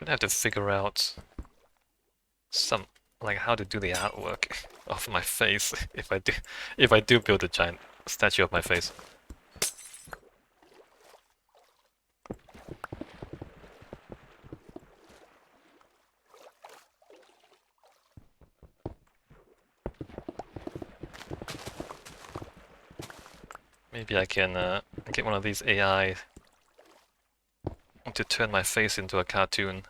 gonna have to figure out some like how to do the artwork of my face if I do build a giant statue of my face. Maybe I can get one of these AI to turn my face into a cartoon.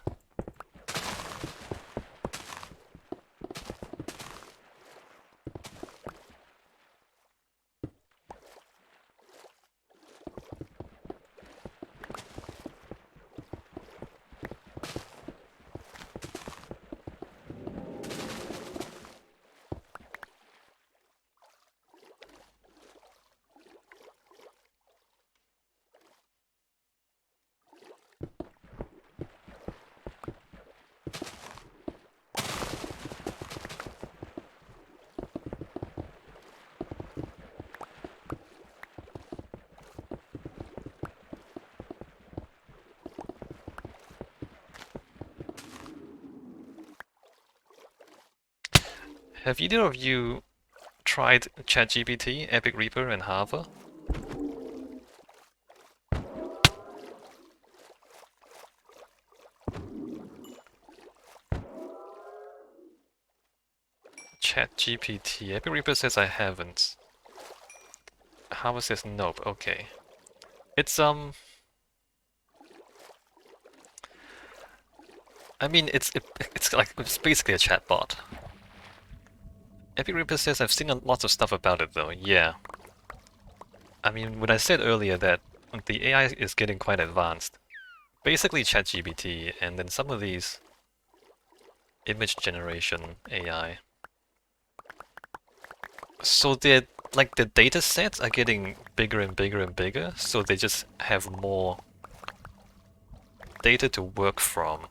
Have either of you tried ChatGPT, Epic Reaper, and Hava? ChatGPT. Epic Reaper says I haven't. Hava says nope. Okay. It's I mean it's basically a chatbot. Epic Reaper says I've seen lots of stuff about it though. Yeah. I mean, when I said earlier that the AI is getting quite advanced, basically ChatGPT and then some of these image generation AI. So they're like the data sets are getting bigger and bigger and bigger, so they just have more data to work from.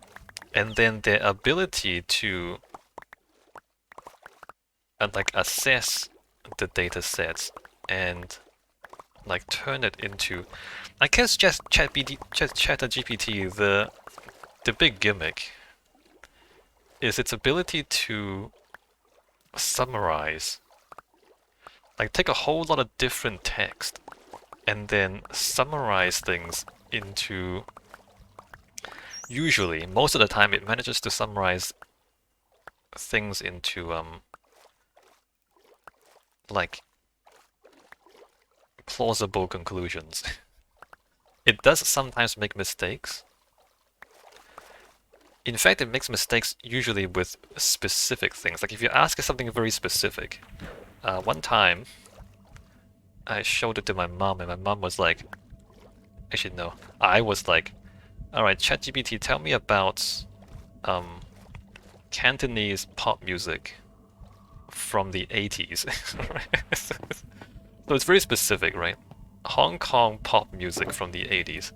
And then their ability to like assess the data sets and like turn it into, I guess just ChatGPT, the big gimmick is its ability to summarize, like take a whole lot of different text and then summarize things into, usually, most of the time it manages to summarize things into like plausible conclusions. It does sometimes make mistakes. In fact, it makes mistakes usually with specific things. Like if you ask it something very specific. One time, I showed it to my mom, and my mom was like, actually no, I was like, all right, ChatGPT, tell me about Cantonese pop music from the 80s. So it's very specific, right? Hong Kong pop music from the 80s.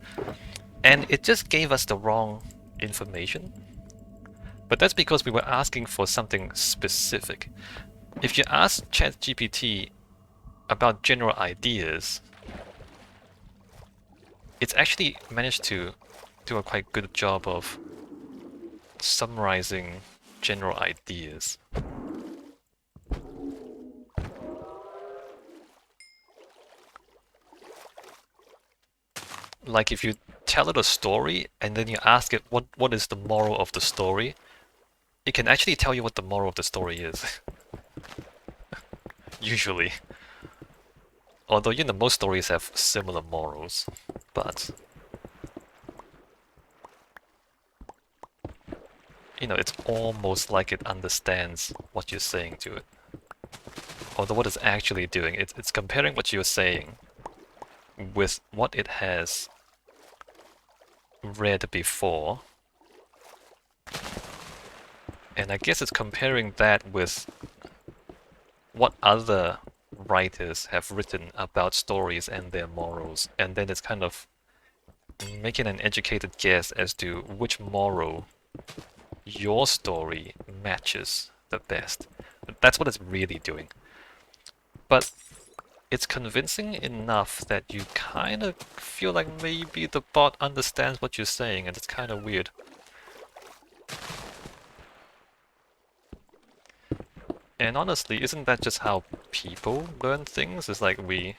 And it just gave us the wrong information. But that's because we were asking for something specific. If you ask ChatGPT about general ideas, it's actually managed to do a quite good job of summarizing general ideas. Like if you tell it a story and then you ask it what is the moral of the story, it can actually tell you what the moral of the story is. Usually. Although, you know, most stories have similar morals, but you know, it's almost like it understands what you're saying to it. Although what it's actually doing, it's comparing what you're saying with what it has read before. And I guess it's comparing that with what other writers have written about stories and their morals, and then it's kind of making an educated guess as to which moral your story matches the best. That's what it's really doing. But it's convincing enough that you kind of feel like maybe the bot understands what you're saying, and it's kind of weird. And honestly, isn't that just how people learn things? It's like we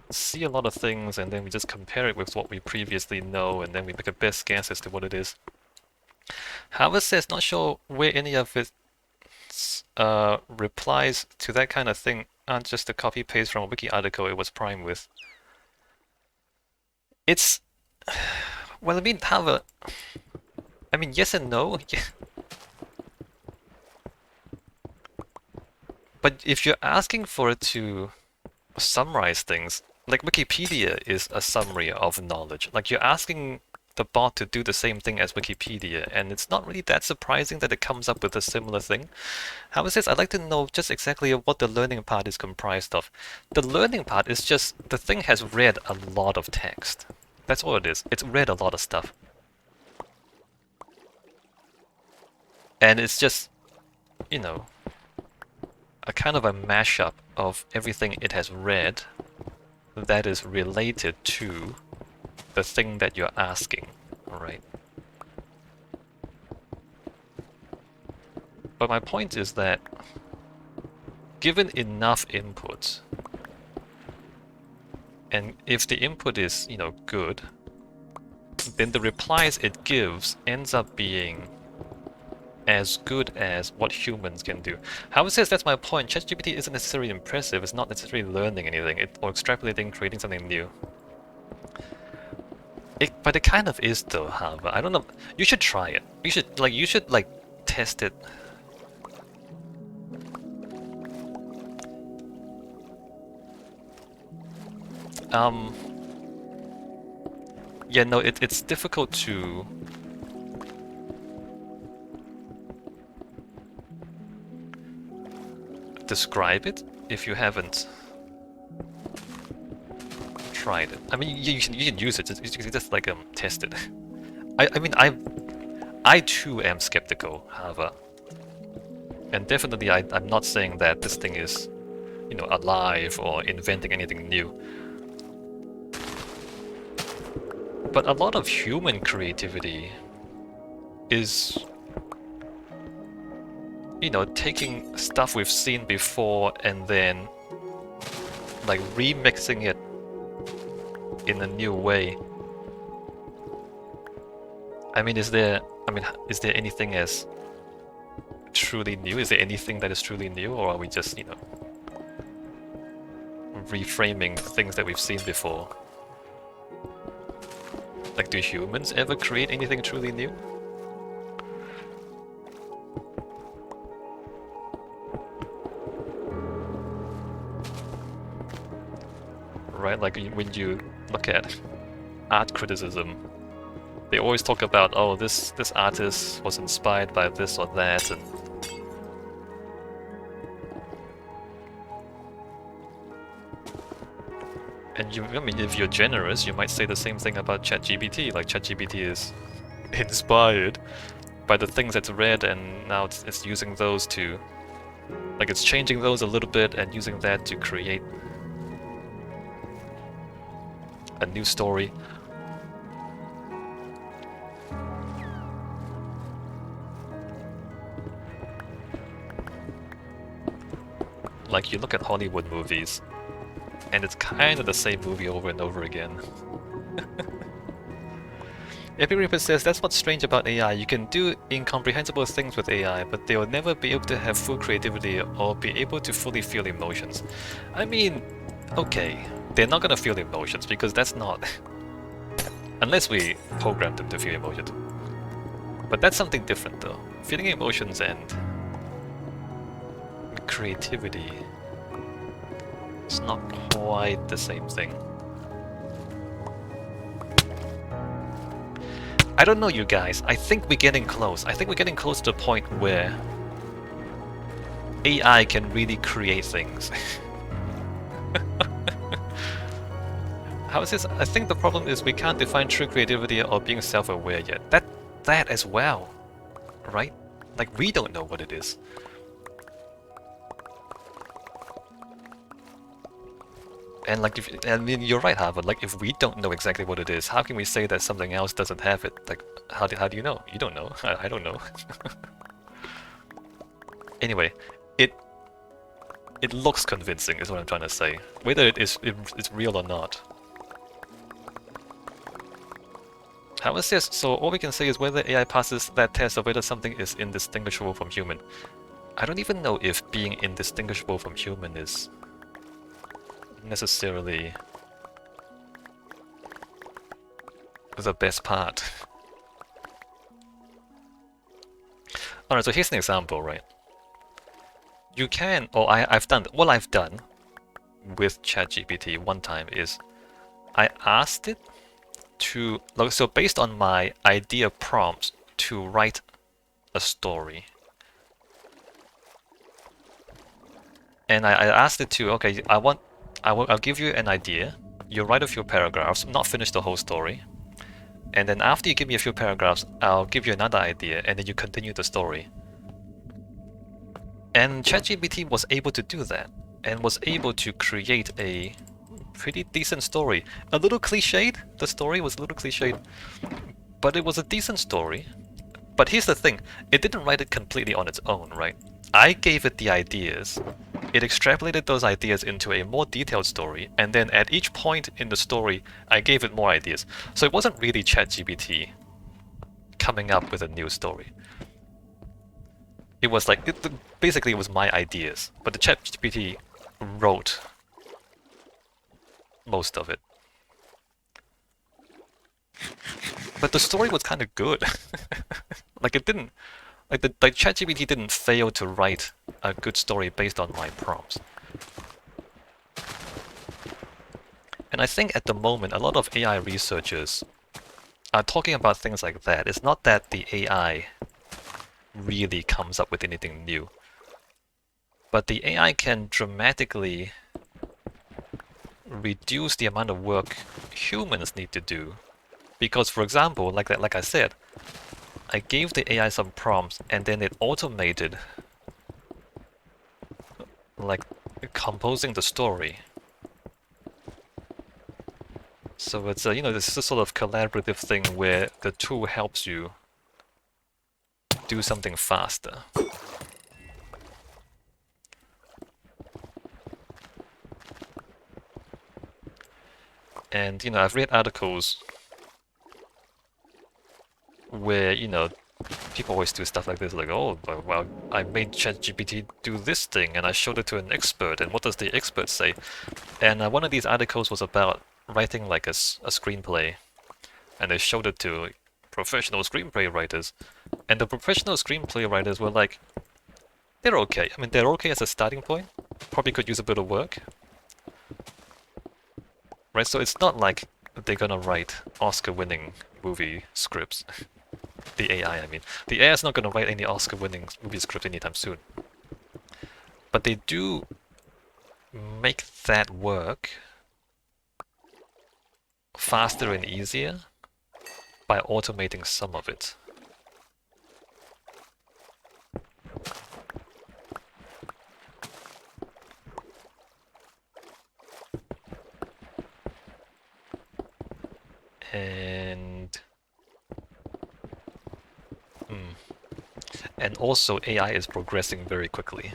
see a lot of things and then we just compare it with what we previously know and then we make a best guess as to what it is. However, says not sure where any of its replies to that kind of thing aren't just a copy paste from a wiki article it was primed with. It's well, I mean, however, I mean, yes and no. But if you're asking for it to summarize things, like Wikipedia is a summary of knowledge. Like you're asking the bot to do the same thing as Wikipedia, and it's not really that surprising that it comes up with a similar thing. However, says I'd like to know just exactly what the learning part is comprised of. The learning part is just the thing has read a lot of text. That's all it is. It's read a lot of stuff. And it's just, you know, a kind of a mashup of everything it has read that is related to the thing that you're asking, alright? But my point is that given enough input, and if the input is, you know, good, then the replies it gives ends up being as good as what humans can do. However, says that's my point. ChatGPT isn't necessarily impressive. It's not necessarily learning anything or extrapolating, creating something new. But it kind of is though, however. I don't know. You should try it. You should test it. Yeah, no, it's difficult to describe it if you haven't tried it. I mean, you can use it. You can just like test it. I mean, I too am skeptical, however, and definitely I'm not saying that this thing is, you know, alive or inventing anything new. But a lot of human creativity is, you know, taking stuff we've seen before and then like remixing it in a new way. I mean, is there anything as truly new? Is there anything that is truly new, or are we just, you know, reframing things that we've seen before? Like, do humans ever create anything truly new? Right, like when you look at art criticism, they always talk about, oh, this artist was inspired by this or that, and you, I mean, if you're generous, you might say the same thing about ChatGPT. Like ChatGPT is inspired by the things it's read, and now it's using those to, like, it's changing those a little bit and using that to create a new story. Like, you look at Hollywood movies, and it's kind of the same movie over and over again. Epic Reaper says, that's what's strange about AI. You can do incomprehensible things with AI, but they will never be able to have full creativity or be able to fully feel emotions. I mean, okay, they're not gonna feel emotions because that's not... unless we program them to feel emotions. But that's something different though. Feeling emotions and creativity, it's not quite the same thing. I don't know, you guys. I think we're getting close. I think we're getting close to the point where AI can really create things. How is this? I think the problem is we can't define true creativity or being self-aware yet. That as well, right? Like, we don't know what it is. And like, I mean, you're right, Harvard. Like, if we don't know exactly what it is, how can we say that something else doesn't have it? Like, how do you know? You don't know. I don't know. Anyway, it looks convincing, is what I'm trying to say. Whether it's real or not. However, says, so all we can say is whether AI passes that test or whether something is indistinguishable from human. I don't even know if being indistinguishable from human is necessarily the best part. Alright, so here's an example, right? You can, or I've done, what I've done with ChatGPT one time is I asked it to, so based on my idea prompts to write a story. And I asked it to, okay, I'll give you an idea. You write a few paragraphs, not finish the whole story. And then after you give me a few paragraphs, I'll give you another idea, and then you continue the story. And ChatGPT was able to do that, and was able to create a pretty decent story. A little cliched, the story was a little cliched, but it was a decent story. But here's the thing, it didn't write it completely on its own, right? I gave it the ideas, it extrapolated those ideas into a more detailed story, and then at each point in the story, I gave it more ideas. So it wasn't really ChatGPT coming up with a new story. It was like, basically it was my ideas, but the ChatGPT wrote most of it. But the story was kind of good. Like it didn't, like ChatGPT didn't fail to write a good story based on my prompts. And I think at the moment, a lot of AI researchers are talking about things like that. It's not that the AI really comes up with anything new, but the AI can dramatically reduce the amount of work humans need to do. Because, for example, like I said, I gave the AI some prompts and then it automated like composing the story. So it's a, this is a sort of collaborative thing where the tool helps you do something faster. And I've read articles where people always do stuff like this, like, oh, well, I made ChatGPT do this thing, and I showed it to an expert, and what does the expert say? And one of these articles was about writing like a screenplay, and they showed it to professional screenplay writers, and the professional screenplay writers were like, they're okay. I mean, they're okay as a starting point, probably could use a bit of work. Right, so it's not like they're gonna write Oscar-winning movie scripts. The AI, I mean. The AI is not gonna write any Oscar-winning movie script anytime soon. But they do make that work faster and easier by automating some of it. And also AI is progressing very quickly.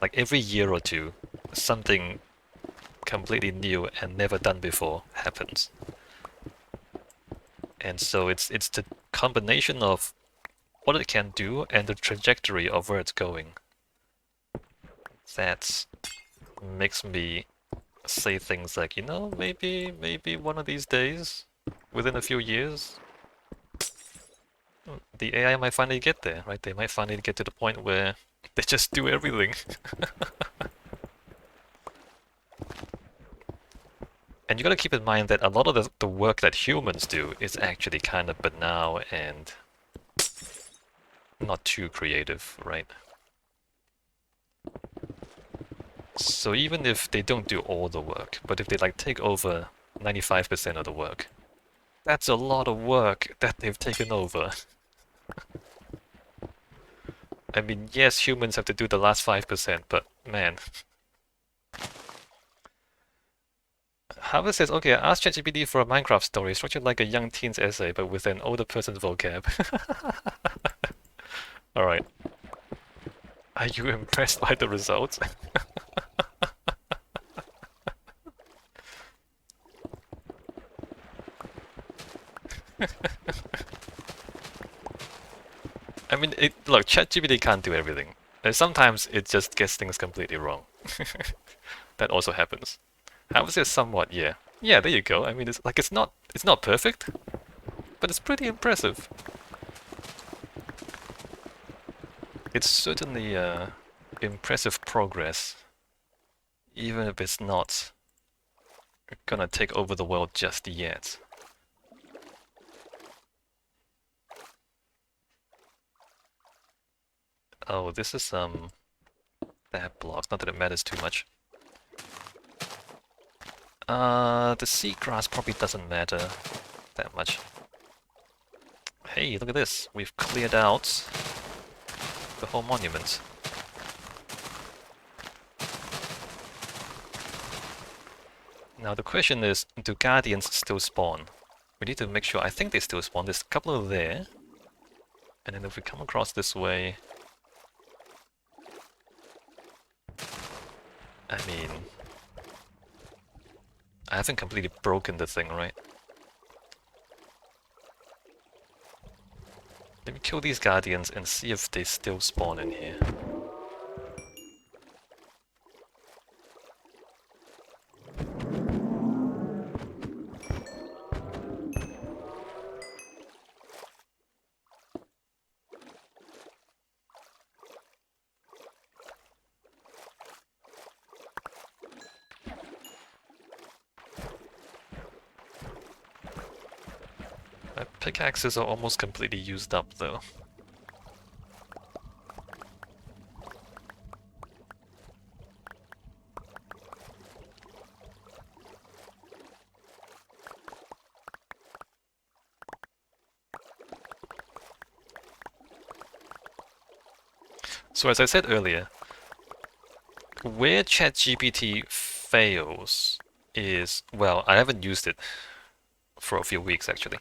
Like every year or two, something completely new and never done before happens. And so it's the combination of what it can do and the trajectory of where it's going that makes me say things like, maybe one of these days, within a few years, the AI might finally get there, right? They might finally get to the point where they just do everything. And you gotta keep in mind that a lot of the work that humans do is actually kind of banal and not too creative, right? So even if they don't do all the work, but if they take over 95% of the work, that's a lot of work that they've taken over. I mean, yes, humans have to do the last 5%, but man. Harvard says, okay, I asked ChatGPT for a Minecraft story structured like a young teen's essay, but with an older person's vocab. Alright. Are you impressed by the results? I mean, look, ChatGPT can't do everything. Sometimes it just gets things completely wrong. That also happens. How is it somewhat? Yeah. Yeah, there you go. I mean, it's not perfect, but it's pretty impressive. It's certainly impressive progress, even if it's not gonna take over the world just yet. Oh, this is that blocks. Not that it matters too much. The seagrass probably doesn't matter that much. Hey, look at this. We've cleared out the whole monument. Now the question is, do guardians still spawn? We need to make sure. I think they still spawn. There's a couple of there. And then if we come across this way... I mean... I haven't completely broken the thing, right? Let me kill these guardians and see if they still spawn in here. My pickaxes are almost completely used up though. So as I said earlier, where ChatGPT fails is, well, I haven't used it for a few weeks actually.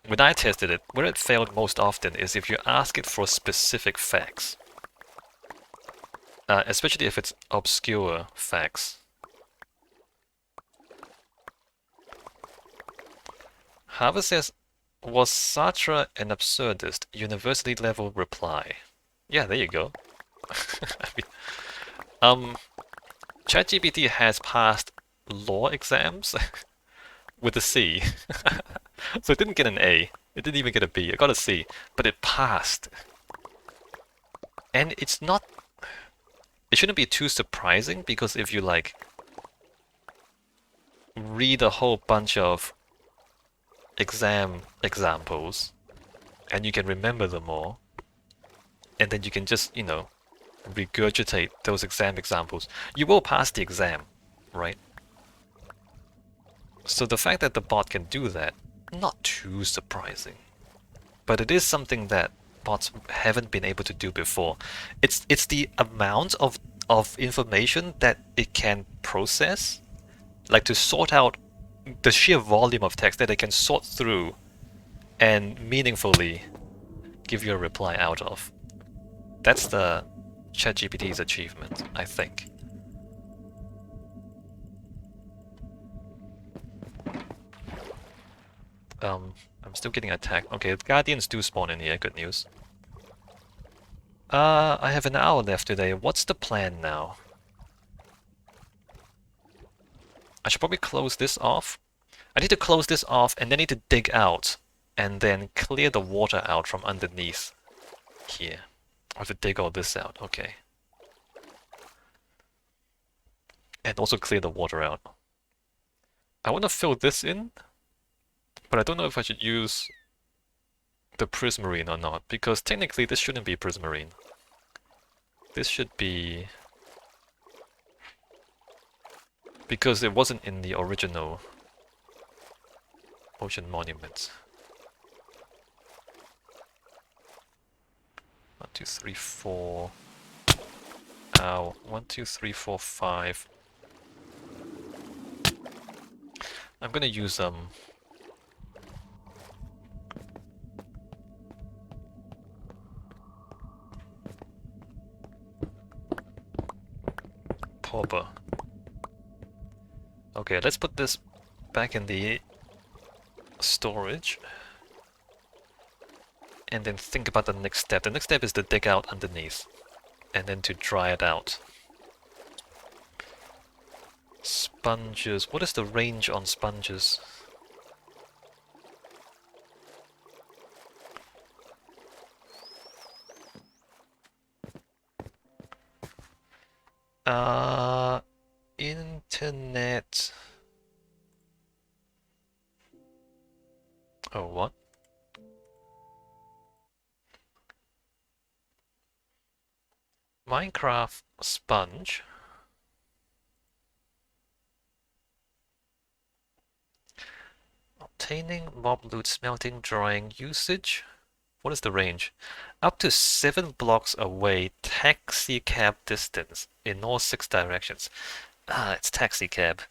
When I tested it, where it failed most often is if you ask it for specific facts. Especially if it's obscure facts. Harvard says, was Sartre an absurdist? University level reply. Yeah, there you go. I mean, ChatGPT has passed law exams with a C. So it didn't get an A. It didn't even get a B. It got a C, but it passed. And it's not... It shouldn't be too surprising, because if you, like, read a whole bunch of exam examples, and you can remember them all, and then you can just, you know, regurgitate those exam examples, you will pass the exam, right? So the fact that the bot can do that, not too surprising. But it is something that bots haven't been able to do before. It's the amount of information that it can process, like to sort out the sheer volume of text that it can sort through and meaningfully give you a reply out of. That's the ChatGPT's achievement, I think. I'm still getting attacked. Okay, the Guardians do spawn in here, good news. I have an hour left today. What's the plan now? I should probably close this off. I need to close this off and then need to dig out and then clear the water out from underneath here. I have to dig all this out, okay. And also clear the water out. I want to fill this in, but I don't know if I should use the prismarine or not, because technically this shouldn't be prismarine. This should be... because it wasn't in the original ocean monument. 1, 2, 3, 4. Ow. 1, 2, 3, 4, 5. I'm gonna use pauper. Okay, let's put this back in the storage. And then think about the next step. The next step is to dig out underneath. And then to dry it out. Sponges. What is the range on sponges? Internet. Oh, what? Minecraft sponge. Obtaining mob loot, smelting, drying, usage. What is the range? Up to 7 blocks away, taxi cab distance in all 6 directions. Ah, it's taxi cab.